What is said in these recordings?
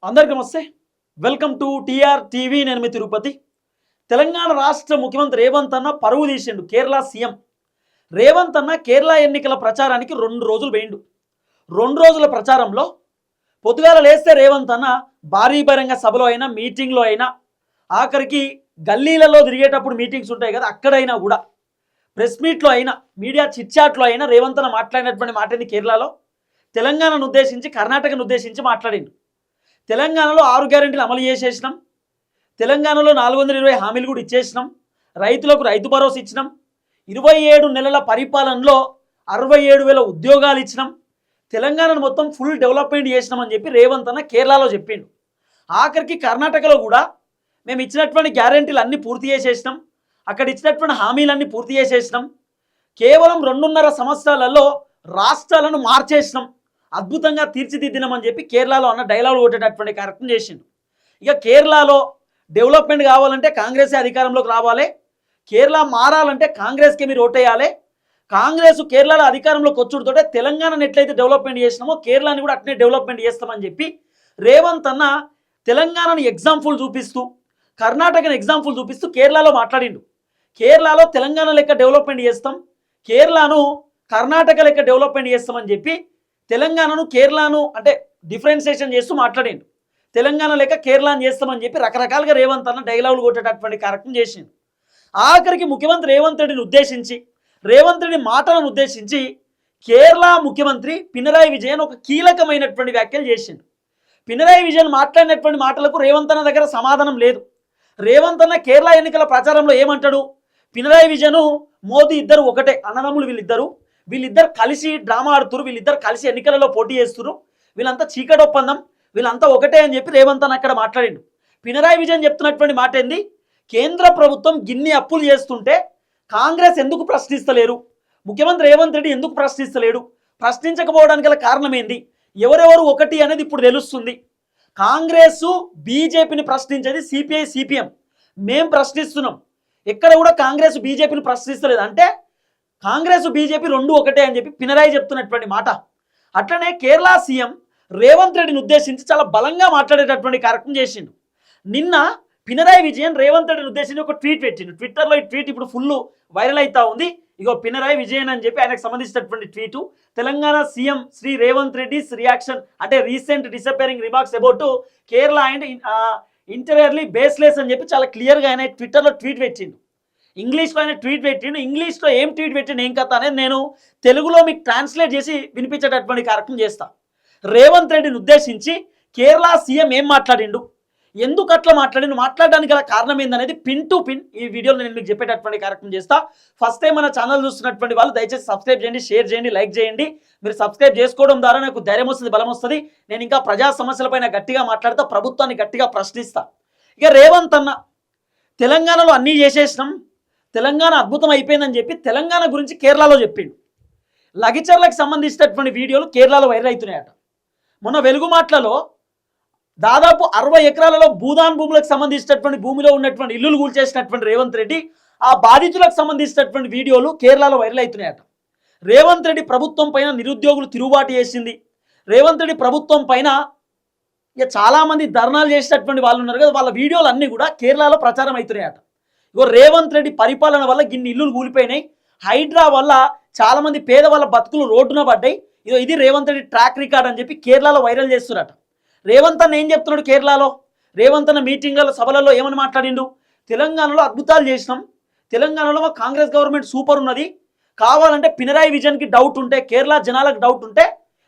అందరికీ నమస్తే. Welcome to TR TV. నేను మీ తిరుపతి. తెలంగాణ రాష్ట్ర ముఖ్యమంత్రి రేవంత్ అన్న పరువు తీసిండు. కేరళ సీఎం రేవంత్ అన్న కేరళ ఎన్నికల ప్రచారానికి 2 రోజులు వేయిండు. 2 రోజుల ప్రచారంలో పొద్దుగాల లేస్తే రేవంత్ అన్న భారీ బహిరంగ సభలో అయినా మీటింగ్లో అయినా ఆఖరికి గల్లీలలో తిరిగేటప్పుడు మీటింగ్స్ ఉంటాయి కదా, అక్కడైనా కూడా ప్రెస్ మీట్లో అయినా మీడియా చిట్చాట్లో అయినా రేవంత్ అన్న మాట్లాడినటువంటి మాట ఏంది? కేరళలో తెలంగాణను ఉద్దేశించి, కర్ణాటకను ఉద్దేశించి మాట్లాడిండు. తెలంగాణలో 6 గ్యారెంటీలు అమలు చేసేసినాం, తెలంగాణలో 420 హామీలు కూడా ఇచ్చేసినాం, రైతులకు రైతు భరోసా ఇచ్చినాం, 27 నెలల పరిపాలనలో 67,000 ఉద్యోగాలు ఇచ్చినాం, తెలంగాణను మొత్తం ఫుల్ డెవలప్మెంట్ చేసినామని చెప్పి రేవంత్ అన్న కేరళలో చెప్పిండు. ఆఖరికి కర్ణాటకలో కూడా మేము ఇచ్చినటువంటి గ్యారెంటీలు అన్నీ పూర్తి చేసేసినాం, అక్కడ ఇచ్చినటువంటి హామీలన్నీ పూర్తి చేసేసినాం, కేవలం 2.5 సంవత్సరాలలో రాష్ట్రాలను మార్చేసినాం, అద్భుతంగా తీర్చిదిద్దినామని చెప్పి కేరళలో అన్న డైలాగ్ కొట్టేటటువంటి కార్యక్రమం చేసిండు. ఇక కేరళలో డెవలప్మెంట్ కావాలంటే కాంగ్రెస్ అధికారంలోకి రావాలి, కేరళ మారాలంటే కాంగ్రెస్కి మీరు ఓటేయాలి, కాంగ్రెస్ కేరళలో అధికారంలోకి వచ్చుడుతోటే తెలంగాణను ఎట్లయితే డెవలప్మెంట్ చేసినామో కేరళని కూడా అట్నే డెవలప్మెంట్ చేస్తామని చెప్పి రేవంత్ అన్న తెలంగాణను ఎగ్జాంపుల్ చూపిస్తూ, కర్ణాటకను ఎగ్జాంపుల్ చూపిస్తూ కేరళలో మాట్లాడిండు. కేరళలో తెలంగాణ లెక్క డెవలప్మెంట్ చేస్తాం, కేరళను కర్ణాటక లెక్క డెవలప్మెంట్ చేస్తామని చెప్పి తెలంగాణను కేరళను అంటే డిఫరెన్సియేషన్ చేస్తూ మాట్లాడిండు. తెలంగాణ లెక్క కేరళను చేస్తామని చెప్పి రకరకాలుగా రేవంత్ అన్న డైలాగులు కొట్టేటటువంటి కార్యక్రమం చేసిండు. ఆఖరికి ముఖ్యమంత్రి రేవంత్ రెడ్డిని ఉద్దేశించి, రేవంత్ రెడ్డి మాటలను ఉద్దేశించి కేరళ ముఖ్యమంత్రి పినరాయి విజయన్ ఒక కీలకమైనటువంటి వ్యాఖ్యలు చేసిండు. పినరాయి విజయన్ మాట్లాడినటువంటి మాటలకు రేవంత్ అన్న దగ్గర సమాధానం లేదు. రేవంత్ అన్న కేరళ ఎన్నికల ప్రచారంలో ఏమంటాడు? పినరాయి విజయన్ మోదీ ఇద్దరు ఒకటే, అన్నదమ్ములు వీళ్ళిద్దరు కలిసి డ్రామా ఆడుతురు, వీళ్ళిద్దరు కలిసి ఎన్నికలలో పోటీ చేస్తున్నారు, వీళ్ళంతా చీకటి ఒప్పందం, వీళ్ళంతా ఒకటే అని చెప్పి రేవంత్ అన్న అక్కడ మాట్లాడిండు. పినరాయి విజయన్ చెప్తున్నటువంటి మాట ఏంది? కేంద్ర ప్రభుత్వం గిన్ని అప్పులు చేస్తుంటే కాంగ్రెస్ ఎందుకు ప్రశ్నిస్తలేరు, ముఖ్యమంత్రి రేవంత్ రెడ్డి ఎందుకు ప్రశ్నిస్తలేడు, ప్రశ్నించకపోవడానికి గల కారణం ఏంది, ఎవరెవరు ఒకటి అనేది ఇప్పుడు తెలుస్తుంది. కాంగ్రెస్ బీజేపీని ప్రశ్నించేది సిపిఐ సిపిఎం, మేం ప్రశ్నిస్తున్నాం, ఎక్కడ కూడా కాంగ్రెస్ బీజేపీని ప్రశ్నిస్తలేదు. అంటే కాంగ్రెస్ బీజేపీ 2 ఒకటే అని చెప్పి పినరాయి చెప్తున్నటువంటి మాట. అట్లనే కేరళ సీఎం రేవంత్ రెడ్డిని ఉద్దేశించి చాలా బలంగా మాట్లాడేటటువంటి కార్యక్రమం చేసిండు. నిన్న పినరాయి విజయన్ రేవంత్ రెడ్డిని ఉద్దేశించి ఒక ట్వీట్ పెట్టిండు. ట్విట్టర్లో ఈ ట్వీట్ ఇప్పుడు ఫుల్ వైరల్ అవుతా ఉంది. ఇగో పినరాయి విజయన్ అని చెప్పి ఆయనకు సంబంధించినటువంటి tweet. Telangana CM Shri Revanth Reddy's reaction అంటే recent disappearing remarks about Kerala and interiorly baseless అని చెప్పి చాలా క్లియర్గా ఆయన ట్విట్టర్లో ట్వీట్ పెట్టిండు. ఇంగ్లీష్లో ఆయన ట్వీట్ పెట్టిండు. ఇంగ్లీష్లో ఏం ట్వీట్ పెట్టిండు ఏం కథ అనేది నేను తెలుగులో మీకు ట్రాన్స్లేట్ చేసి వినిపించేటటువంటి కార్యక్రమం చేస్తా. రేవంత్ రెడ్డిని ఉద్దేశించి కేరళ సీఎం ఏం మాట్లాడిండు, ఎందుకు అట్లా మాట్లాడడానికి గల కారణం ఏందనేది పిన్ టు పిన్ ఈ వీడియోలో నేను మీకు చెప్పేటటువంటి కార్యక్రమం చేస్తా. ఫస్ట్ టైం మన ఛానల్ చూస్తున్నటువంటి వాళ్ళు దయచేసి సబ్స్క్రైబ్ చేయండి, షేర్ చేయండి, లైక్ చేయండి. మీరు సబ్స్క్రైబ్ చేసుకోవడం ద్వారా నాకు ధైర్యం వస్తుంది, బలం వస్తుంది. నేను ఇంకా ప్రజా సమస్యలపైన గట్టిగా మాట్లాడతా, ప్రభుత్వాన్ని గట్టిగా ప్రశ్నిస్తా. ఇక రేవంత్ అన్న తెలంగాణలో అన్నీ చేసేసినాం, తెలంగాణ అద్భుతం అయిపోయిందని చెప్పి తెలంగాణ గురించి కేరళలో చెప్పిండు. లగిచర్లకు సంబంధించినటువంటి వీడియోలు కేరళలో వైరల్ అవుతున్నాయట. మొన్న వెలుగు మాటలలో దాదాపు 60 ఎకరాలలో భూదాన్ భూములకు సంబంధించినటువంటి భూమిలో ఉన్నటువంటి ఇల్లులు కూల్చేసినటువంటి రేవంత్ రెడ్డి ఆ బాధితులకు సంబంధించినటువంటి వీడియోలు కేరళలో వైరల్ అవుతున్నాయట. రేవంత్ రెడ్డి ప్రభుత్వం పైన నిరుద్యోగులు తిరుగుబాటు చేసింది, రేవంత్ రెడ్డి ప్రభుత్వం పైన ఇక చాలామంది ధర్నాలు చేసినటువంటి వాళ్ళు ఉన్నారు కదా, వాళ్ళ వీడియోలు అన్నీ కూడా కేరళలో ప్రచారం అవుతున్నాయట. ఇగో రేవంత్ రెడ్డి పరిపాలన వల్ల గిన్ని ఇల్లులు కూలిపోయినాయి, హైడ్రా వల్ల చాలామంది పేదవాళ్ళ బతుకులు రోడ్డున పడ్డాయి, ఇదో ఇది రేవంత్ రెడ్డి ట్రాక్ రికార్డ్ అని చెప్పి కేరళలో వైరల్ చేస్తున్నారట. రేవంత్ అన్న ఏం చెప్తున్నాడు కేరళలో? రేవంత్ అన్న మీటింగ్లలో సభలలో ఏమని మాట్లాడిండు? తెలంగాణలో అద్భుతాలు చేసినాం, తెలంగాణలో మా కాంగ్రెస్ గవర్నమెంట్ సూపర్ ఉన్నది, కావాలంటే పినరాయి విజయన్కి డౌట్ ఉంటే, కేరళ జనాలకు డౌట్ ఉంటే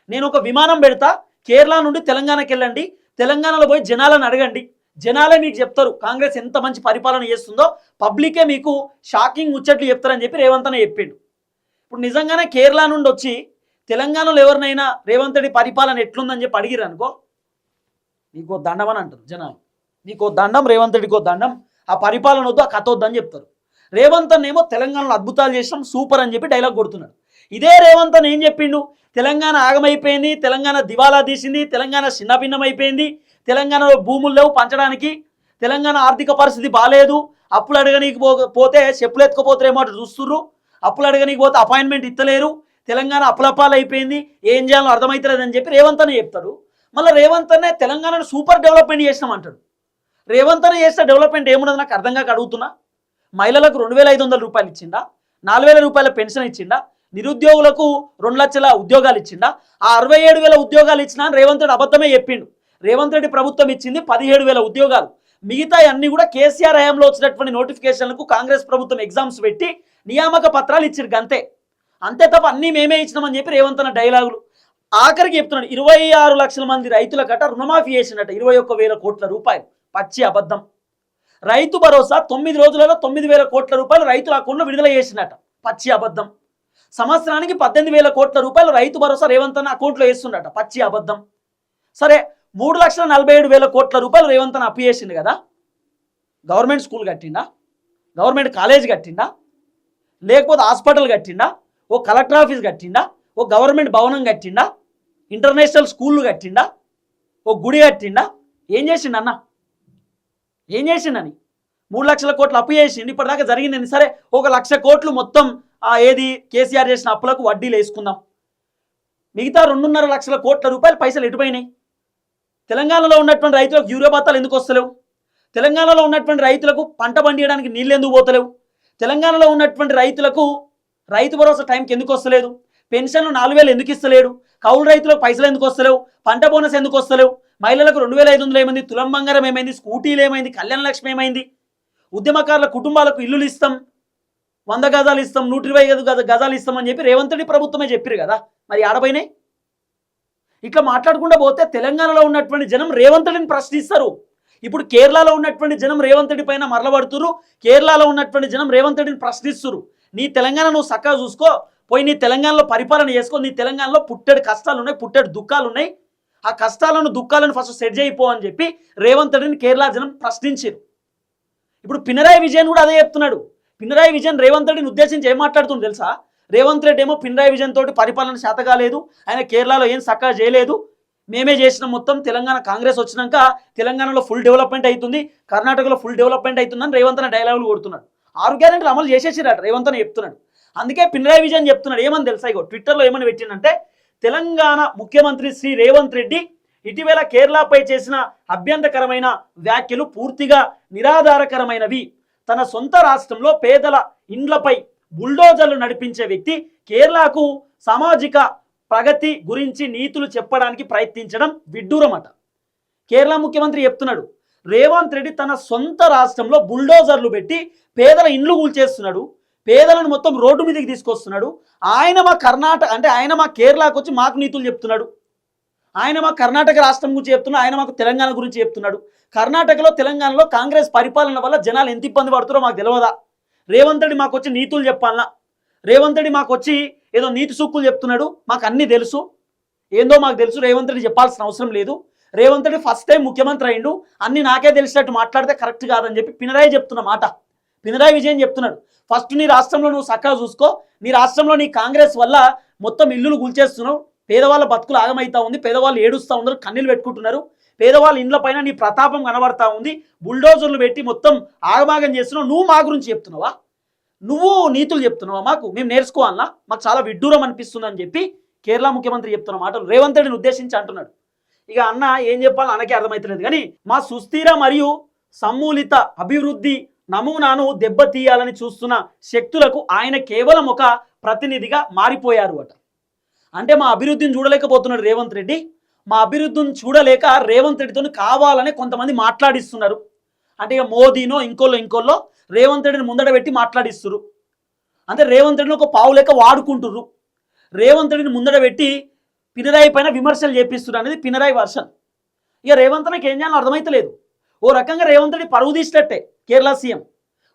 నేను ఒక విమానం పెడతా, కేరళ నుండి తెలంగాణకి వెళ్ళండి, తెలంగాణలో పోయి జనాలను అడగండి, జనాలే మీకు చెప్తారు కాంగ్రెస్ ఎంత మంచి పరిపాలన చేస్తుందో, పబ్లికే మీకు షాకింగ్ ముచ్చట్లు చెప్తారని చెప్పి రేవంత్ అన్న చెప్పిండు. ఇప్పుడు నిజంగానే కేరళ నుండి వచ్చి తెలంగాణలో ఎవరినైనా రేవంత్ రెడ్డి పరిపాలన ఎట్లుందని చెప్పి అడిగిరు అనుకో, నీకో దండం అని అంటారు జనాలు, నీకో దండం, రేవంత్ రెడ్డికో దండం, ఆ పరిపాలన వద్దు, ఆ కథ వద్దని చెప్తారు. రేవంత్ అన్న ఏమో తెలంగాణలో అద్భుతాలు చేసినాం సూపర్ అని చెప్పి డైలాగ్ కొడుతున్నాడు. ఇదే రేవంత్ అన్న ఏం చెప్పిండు? తెలంగాణ ఆగమైపోయింది, తెలంగాణ దివాలా తీసింది, తెలంగాణ చిన్నభిన్నం అయిపోయింది, తెలంగాణలో భూములు లేవు పంచడానికి, తెలంగాణ ఆర్థిక పరిస్థితి బాగాలేదు, అప్పులు అడగనీకి పోతే చెప్పులు ఎత్తుకపోతారేమో అటు చూస్తుర్రు, అప్పులు అడగనీకి పోతే అపాయింట్మెంట్ ఇస్తలేరు, తెలంగాణ అప్పులపాలు అయిపోయింది, ఏం చేయాలో అర్థమవుతలేదని చెప్పి రేవంత్ అన్న చెప్తాడు. మళ్ళీ రేవంత్ అనే తెలంగాణను సూపర్ డెవలప్మెంట్ చేసినాం అంటాడు. రేవంత్ అనే చేస్తే డెవలప్మెంట్ ఏమున్నది నాకు అర్థం కాక అడుగుతున్నా. మహిళలకు 2,500 రూపాయలు ఇచ్చిండా, 4,000 రూపాయల పెన్షన్ ఇచ్చిండా, నిరుద్యోగులకు 2 లక్షల ఉద్యోగాలు ఇచ్చిండా. ఆ 67,000 ఉద్యోగాలు ఇచ్చినా రేవంత్ రెడ్డి అబద్ధమే చెప్పిండు. రేవంత్ రెడ్డి ప్రభుత్వం ఇచ్చింది 17,000 ఉద్యోగాలు. మిగతా అన్ని కూడా కేసీఆర్ హయాంలో వచ్చినటువంటి నోటిఫికేషన్లకు కాంగ్రెస్ ప్రభుత్వం ఎగ్జామ్స్ పెట్టి నియామక పత్రాలు ఇచ్చారు అంతే. అంతే తప్ప అన్నీ మేమే ఇచ్చినామని చెప్పి రేవంత్ అన్న డైలాగులు. ఆఖరికి చెప్తున్నాడు 26 లక్షల మంది రైతులకట రుణమాఫీ చేసినట్ట 21,000 కోట్ల రూపాయలు. పచ్చి అబద్ధం. రైతు భరోసా 9 రోజులలో 9,000 కోట్ల రూపాయలు రైతుల అకౌంట్లో విడుదల చేసినట్ట. పచ్చి అబద్ధం. సంవత్సరానికి 18,000 కోట్ల రూపాయలు రైతు భరోసా రేవంత్ అన్న అకౌంట్లో వేస్తున్నట్ట. పచ్చి అబద్ధం. సరే 3,47,000 కోట్ల రూపాయలు రేవంత్ అన్న అప్పు చేసిండు కదా. గవర్నమెంట్ స్కూల్ కట్టిండా, గవర్నమెంట్ కాలేజ్ కట్టిండా, లేకపోతే హాస్పిటల్ కట్టిండా, ఓ కలెక్టర్ ఆఫీస్ కట్టిండా, ఓ గవర్నమెంట్ భవనం కట్టిండా, ఇంటర్నేషనల్ స్కూళ్ళు కట్టిండా, ఓ గుడి కట్టిండా? ఏం చేసిండు అన్న? ఏం చేసిండని 3 లక్షల కోట్లు అప్పు చేసిండు. ఇప్పటిదాకా జరిగింది సరే 1 లక్ష కోట్లు మొత్తం ఏది కేసీఆర్ చేసిన అప్పులకు వడ్డీలు వేసుకుందాం. మిగతా 2.5 లక్షల కోట్ల రూపాయలు పైసలు ఎటుపోయినాయి? తెలంగాణలో ఉన్నటువంటి రైతులకు యూరియా బత్తాలు ఎందుకు వస్తలేవు? తెలంగాణలో ఉన్నటువంటి రైతులకు పంట పండియడానికి నీళ్ళు ఎందుకు పోతలేవు? తెలంగాణలో ఉన్నటువంటి రైతులకు రైతు భరోసా టైంకి ఎందుకు వస్తలేదు? పెన్షన్లు 4,000 ఎందుకు ఇస్తలేడు? కౌలు రైతులకు పైసలు ఎందుకు వస్తలేవు? పంట బోనస్ ఎందుకు వస్తలేవు? మహిళలకు 2,500 ఏమైంది? తులం బంగారం ఏమైంది? స్కూటీలు ఏమైంది? కళ్యాణ లక్ష్మి ఏమైంది? ఉద్యమకారుల కుటుంబాలకు ఇల్లులు ఇస్తాం, 100 గజాలు ఇస్తాం, 125 గజాలు ఇస్తామని చెప్పి రేవంత్ రెడ్డి ప్రభుత్వమే చెప్పారు కదా. మరి ఆడపోయినాయి? ఇట్లా మాట్లాడకుండా పోతే తెలంగాణలో ఉన్నటువంటి జనం రేవంత్ రెడ్డిని ప్రశ్నిస్తారు. ఇప్పుడు కేరళలో ఉన్నటువంటి జనం రేవంత్ రెడ్డి పైన మరలబడుతురు. కేరళలో ఉన్నటువంటి జనం రేవంత్ రెడ్డిని ప్రశ్నిస్తురు. నీ తెలంగాణ నువ్వు చక్కగా చూసుకో, పోయి నీ తెలంగాణలో పరిపాలన చేసుకో. నీ తెలంగాణలో పుట్టెడు కష్టాలు ఉన్నాయి, పుట్టెడు దుఃఖాలు ఉన్నాయి. ఆ కష్టాలను దుఃఖాలను ఫస్ట్ సెట్ చేయిపో అని చెప్పి రేవంత్ రెడ్డిని కేరళ జనం ప్రశ్నించారు. ఇప్పుడు పినరాయి విజయన్ కూడా అదే చెప్తున్నాడు. పినరాయి విజయన్ రేవంత్ రెడ్డిని ఉద్దేశించి ఏం మాట్లాడుతుంది తెలుసా? రేవంత్ రెడ్డి ఏమో పినరాయి విజయన్ తోటి పరిపాలన శాత కాలేదు, ఆయన కేరళలో ఏం చక్కగా చేయలేదు, మేమే చేసిన మొత్తం తెలంగాణ కాంగ్రెస్ వచ్చినాక తెలంగాణలో ఫుల్ డెవలప్మెంట్ అవుతుంది, కర్ణాటకలో ఫుల్ డెవలప్మెంట్ అవుతుందని రేవంత్ అన్న డైలాగులు కొడుతున్నాడు. 6 గ్యారెంటీలు అమలు చేసేసిరాట రేవంత్ అని చెప్తున్నాడు. అందుకే పినరాయి విజయన్ చెప్తున్నాడు ఏమని తెలుసా? ఇగో ట్విట్టర్లో ఏమని పెట్టిందంటే, తెలంగాణ ముఖ్యమంత్రి శ్రీ రేవంత్ రెడ్డి ఇటీవల కేరళపై చేసిన అభ్యంతరకరమైన వ్యాఖ్యలు పూర్తిగా నిరాధారకరమైనవి. తన సొంత రాష్ట్రంలో పేదల ఇండ్లపై బుల్డోజర్లు నడిపించే వ్యక్తి కేరళకు సామాజిక ప్రగతి గురించి నీతులు చెప్పడానికి ప్రయత్నించడం విడ్డూరమట. కేరళ ముఖ్యమంత్రి చెప్తున్నాడు రేవంత్ రెడ్డి తన సొంత రాష్ట్రంలో బుల్డోజర్లు పెట్టి పేదల ఇండ్లు కూల్చేస్తున్నాడు, పేదలను మొత్తం రోడ్డు మీదకి తీసుకొస్తున్నాడు. ఆయన మా కర్ణాటక అంటే ఆయన మా కేరళకు వచ్చి మాకు నీతులు చెప్తున్నాడు. ఆయన మా కర్ణాటక రాష్ట్రం గురించి చెప్తున్నాడు, ఆయన మాకు తెలంగాణ గురించి చెప్తున్నాడు. కర్ణాటకలో తెలంగాణలో కాంగ్రెస్ పరిపాలన వల్ల జనాలు ఎంత ఇబ్బంది పడుతున్నారో మాకు తెలియదా? రేవంత్ రెడ్డి మాకు వచ్చి నీతులు చెప్పాలనా? రేవంత్ రెడ్డి మాకు వచ్చి ఏదో నీతి సూక్కులు చెప్తున్నాడు, మాకు అన్నీ తెలుసు, ఏందో మాకు తెలుసు, రేవంత్ రెడ్డి చెప్పాల్సిన అవసరం లేదు. రేవంత్ రెడ్డి ఫస్ట్ టైం ముఖ్యమంత్రి అయిండు, అన్ని నాకే తెలిసినట్టు మాట్లాడితే కరెక్ట్ కాదని చెప్పి పినరాయి చెప్తున్న మాట. పినరాయి విజయన్ చెప్తున్నాడు ఫస్ట్ నీ రాష్ట్రంలో నువ్వు చక్కగా చూసుకో, నీ రాష్ట్రంలో నీ కాంగ్రెస్ వల్ల మొత్తం ఇల్లులు గుల్చేస్తున్నావు, పేదవాళ్ళ బతుకులు ఆగమవుతా ఉంది, పేదవాళ్ళు ఏడుస్తూ ఉన్నారు, కన్నీళ్ళు పెట్టుకుంటున్నారు, పేదవాళ్ళ ఇండ్ల పైన నీ ప్రతాపం కనబడతా ఉంది, బుల్డోజర్లు పెట్టి మొత్తం ఆగమాగం చేస్తున్నావు. నువ్వు మా గురించి చెప్తున్నావా? నువ్వు నీతులు చెప్తున్నావా? మాకు మేము నేర్చుకోవాలన్నా? మాకు చాలా విడ్డూరం అనిపిస్తుంది అని చెప్పి కేరళ ముఖ్యమంత్రి చెప్తున్న మాటలు రేవంత్ రెడ్డిని ఉద్దేశించి అంటున్నాడు. ఇక అన్న ఏం చెప్పాలో అనకే అర్థమవుతలేదు కానీ మా సుస్థిర మరియు సమ్మూలిత అభివృద్ధి నమూనాను దెబ్బతీయాలని చూస్తున్న శక్తులకు ఆయన కేవలం ఒక ప్రతినిధిగా మారిపోయారు అట. అంటే మా అభివృద్ధిని చూడలేకపోతున్నాడు రేవంత్ రెడ్డి, మా అభివృద్ధిని చూడలేక రేవంత్ రెడ్డితో కావాలనే కొంతమంది మాట్లాడిస్తున్నారు. అంటే ఇక మోదీనో ఇంకోళ్ళో రేవంత్ రెడ్డిని ముందట పెట్టి మాట్లాడిస్తున్నారు. అంటే రేవంత్ రెడ్డిని ఒక పావు లెక్క వాడుకుంటుర్రు. రేవంత్ రెడ్డిని ముందట పెట్టి పినరాయి పైన విమర్శలు చేపిస్తున్నారు అనేది పినరాయి వర్షన్. ఇక రేవంత్ రెడ్డికి ఏం చేయాలో అర్థమైతలేదు. ఓ రకంగా రేవంత్ రెడ్డి పరువు తీసినట్టే. కేరళ సీఎం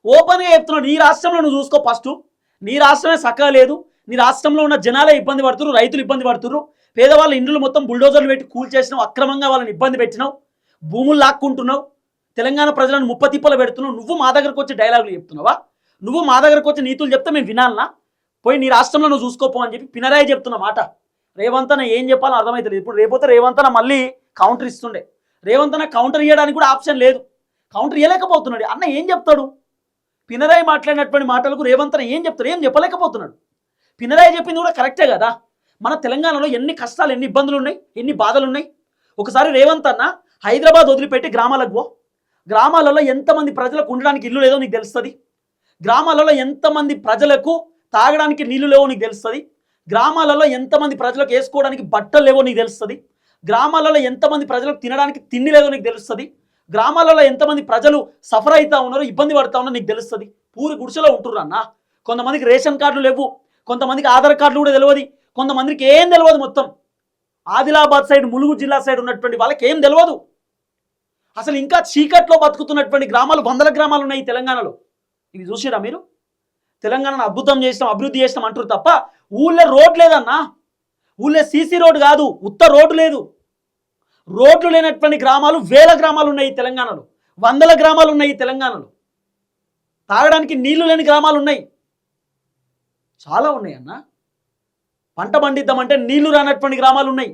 ఓపెన్గా చెప్తున్నాడు నీ రాష్ట్రంలో నువ్వు చూసుకో, ఫస్ట్ నీ రాష్ట్రమే సక్కగా లేదు, నీ రాష్ట్రంలో ఉన్న జనాలే ఇబ్బంది పడుతున్నారు, రైతులు ఇబ్బంది పడుతున్నారు, పేదవాళ్ళ ఇండ్లు మొత్తం బుల్డోజర్లు పెట్టి కూల్చేసినావు, అక్రమంగా వాళ్ళని ఇబ్బంది పెట్టినావు, భూములు లాక్కుంటున్నావు, తెలంగాణ ప్రజలను ముప్పతిప్పలు పెడుతున్నావు. నువ్వు మా దగ్గరకు వచ్చి డైలాగులు చెప్తున్నావా? నువ్వు మా దగ్గరకు వచ్చి నీతులు చెప్తే మేము వినాలనా? పోయి నీ రాష్ట్రంలో నువ్వు చూసుకోపో అని చెప్పి పినరాయి చెప్తున్న మాట. రేవంత్ అన్న ఏం చెప్పాలో అర్థమవుతుంది. ఇప్పుడు రేపోతే రేవంత్ అన్న మళ్ళీ కౌంటర్ ఇస్తుండే. రేవంత్ అన్న కౌంటర్ ఇవ్వడానికి కూడా ఆప్షన్ లేదు, కౌంటర్ ఇవ్వలేకపోతున్నాడు. అన్న ఏం చెప్తాడు? పినరాయి మాట్లాడినటువంటి మాటలకు రేవంత్ అన్న ఏం చెప్తాడు? ఏం చెప్పలేకపోతున్నాడు. పినరాయి చెప్పింది కూడా కరెక్టే కదా. మన తెలంగాణలో ఎన్ని కష్టాలు, ఎన్ని ఇబ్బందులు ఉన్నాయి, ఎన్ని బాధలు ఉన్నాయి. ఒకసారి రేవంత్ అన్న హైదరాబాద్ వదిలిపెట్టి గ్రామాలకు పో. గ్రామాలలో ఎంతమంది ప్రజలకు ఉండడానికి ఇల్లు లేదో నీకు తెలుస్తుంది. గ్రామాలలో ఎంతమంది ప్రజలకు తాగడానికి నీళ్లు లేవో నీకు తెలుస్తుంది. గ్రామాలలో ఎంతమంది ప్రజలకు వేసుకోవడానికి బట్టలు లేవో నీకు తెలుస్తుంది. గ్రామాలలో ఎంతమంది ప్రజలకు తినడానికి తిండి లేదో నీకు తెలుస్తుంది. గ్రామాలలో ఎంతమంది ప్రజలు సఫర్ అవుతా ఉన్నారో, ఇబ్బంది పడుతూ ఉన్నారో నీకు తెలుస్తుంది. పూరి గుడిసెలో ఉంటుర్రు అన్న. కొంతమందికి రేషన్ కార్డులు లేవు, కొంతమందికి ఆధార్ కార్డులు కూడా తెలియదు, కొంతమందికి ఏం తెలియదు. మొత్తం ఆదిలాబాద్ సైడ్, ములుగు జిల్లా సైడ్ ఉన్నటువంటి వాళ్ళకి ఏం తెలియదు. అసలు ఇంకా చీకట్లో బతుకుతున్నటువంటి గ్రామాలు, వందల గ్రామాలు ఉన్నాయి ఈ తెలంగాణలో. ఇవి చూసిరా మీరు? తెలంగాణను అద్భుతం చేసినాం, అభివృద్ధి చేసినాం అంటారు తప్ప ఊళ్ళో రోడ్ లేదన్నా. ఊళ్ళో సీసీ రోడ్ కాదు, ఉత్త రోడ్డు లేదు. రోడ్లు లేనటువంటి గ్రామాలు వేల గ్రామాలు ఉన్నాయి ఈ తెలంగాణలో, వందల గ్రామాలు ఉన్నాయి ఈ తెలంగాణలో. తాగడానికి నీళ్లు లేని గ్రామాలు ఉన్నాయి, చాలా ఉన్నాయి అన్న. పంట పండిద్దామంటే నీళ్లు రానటువంటి గ్రామాలు ఉన్నాయి.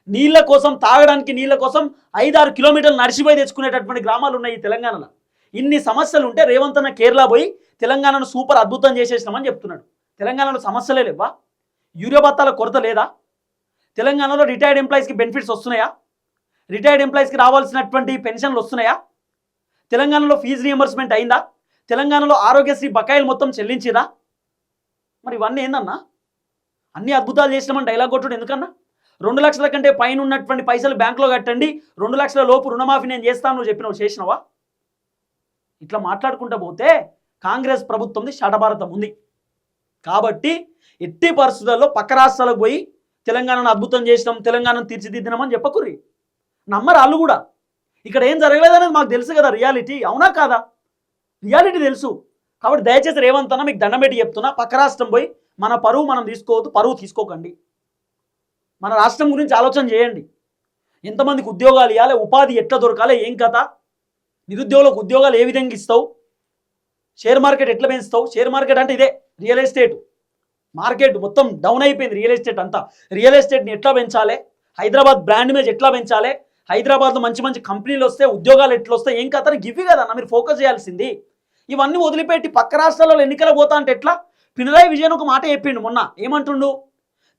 నీళ్ళ కోసం, తాగడానికి నీళ్ళ కోసం 5-6 కిలోమీటర్లు నడిచిపోయి తెచ్చుకునేటటువంటి గ్రామాలు ఉన్నాయి ఈ తెలంగాణలో. ఇన్ని సమస్యలు ఉంటే రేవంత్ అన్న కేరళ పోయి తెలంగాణను సూపర్ అద్భుతం చేసేసినామని చెప్తున్నాడు. తెలంగాణలో సమస్యలే లేవా? యూరియా బత్తాల కొరత లేదా? తెలంగాణలో రిటైర్డ్ ఎంప్లాయీస్కి బెనిఫిట్స్ వస్తున్నాయా? రిటైర్డ్ ఎంప్లాయీస్కి రావాల్సినటువంటి పెన్షన్లు వస్తున్నాయా? తెలంగాణలో ఫీజు రియంబర్స్మెంట్ అయిందా? తెలంగాణలో ఆరోగ్యశ్రీ బకాయిలు మొత్తం చెల్లించిరా? మరి ఇవన్నీ ఏందన్నా? అన్ని అద్భుతాలు చేసినామని డైలాగ్ కొట్టుడు ఎందుకన్నా? 2 లక్షల కంటే పైన ఉన్నటువంటి పైసలు బ్యాంకులో కట్టండి, 2 లక్షల లోపు రుణమాఫీ నేను చేస్తాను నువ్వు చెప్పినావు, చేసినావా? ఇట్లా మాట్లాడుకుంటూ పోతే కాంగ్రెస్ ప్రభుత్వంది షటభారతం ఉంది. కాబట్టి ఎట్టి పరిస్థితుల్లో పక్క రాష్ట్రాలకు పోయి తెలంగాణను అద్భుతం చేసినాం, తెలంగాణను తీర్చిదిద్దినామని చెప్పకుర్రి. నమ్మరు వాళ్ళు కూడా. ఇక్కడ ఏం జరగలేదనేది మాకు తెలుసు కదా, రియాలిటీ. అవునా కాదా? రియాలిటీ తెలుసు. కాబట్టి దయచేసి రేవంత్ అన్న మీకు దండం పెట్టి చెప్తున్నా, పక్క రాష్ట్రం పోయి మన పరువు మనం తీసుకోవద్దు, పరువు తీసుకోకండి. మన రాష్ట్రం గురించి ఆలోచన చేయండి. ఎంతమందికి ఉద్యోగాలు ఇవ్వాలి, ఉపాధి ఎట్లా దొరకాలి, ఏం కథ, నిరుద్యోగులకు ఉద్యోగాలు ఏ విధంగా ఇస్తావు, షేర్ మార్కెట్ ఎట్లా పెంచుతావు. షేర్ మార్కెట్ అంటే ఇదే, రియల్ ఎస్టేట్ మార్కెట్ మొత్తం డౌన్ అయిపోయింది. రియల్ ఎస్టేట్ అంతా, రియల్ ఎస్టేట్ని ఎట్లా పెంచాలి, హైదరాబాద్ బ్రాండ్ ఇమేజ్ ఎట్లా పెంచాలి, హైదరాబాద్లో మంచి మంచి కంపెనీలు వస్తే ఉద్యోగాలు ఎట్లా వస్తాయి, ఏం కథ గివ్వి కదన్న మీరు ఫోకస్ చేయాల్సింది. ఇవన్నీ వదిలిపెట్టి పక్క రాష్ట్రాలలో ఎన్నికలు పోతా అంటే ఎట్లా? పినరాయి విజయన్ ఒక మాట చెప్పిండు మొన్న, ఏమంటుండు?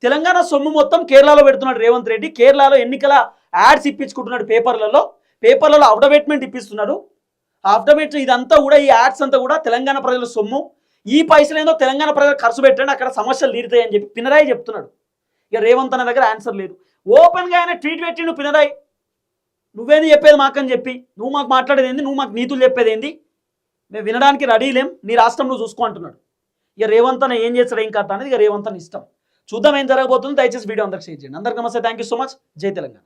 తెలంగాణ సొమ్ము మొత్తం కేరళలో పెడుతున్నాడు రేవంత్ రెడ్డి. కేరళలో ఎన్నికల యాడ్స్ ఇప్పించుకుంటున్నాడు, పేపర్లలో అఫిడవిట్మెంట్ ఇప్పిస్తున్నాడు. అఫిడవిట్ ఇదంతా కూడా, ఈ యాడ్స్ అంతా కూడా తెలంగాణ ప్రజల సొమ్ము. ఈ పైసలు ఏందో తెలంగాణ ప్రజలు ఖర్చు పెట్టండి, అక్కడ సమస్యలు తీరుతాయని చెప్పి పినరాయి చెప్తున్నాడు. ఇక రేవంత్ అన్న దగ్గర ఆన్సర్ లేదు. ఓపెన్గా ఆయన ట్వీట్ పెట్టిండు పినరాయి, నువ్వేంది చెప్పేది మాకని చెప్పి, నువ్వు మాకు మాట్లాడేది ఏంది, నువ్వు మాకు నీతులు చెప్పేది ఏంది, మేము వినడానికి రెడీలేం, నీ రాష్ట్రం నువ్వు చూసుకో అంటున్నాడు. ఇక రేవంత్ అన్న ఏం చేస్తాడు ఏం కథ అనేది ఇక రేవంత్ అన్న ఇష్టం. చూద్దాం ఏం జరగబోతుందో. దయచేసి వీడియో అందరికి షేర్ చేయండి. అందరికీ నమస్తే, థ్యాంక్ యూ సో మచ్. జై తెలంగాణ.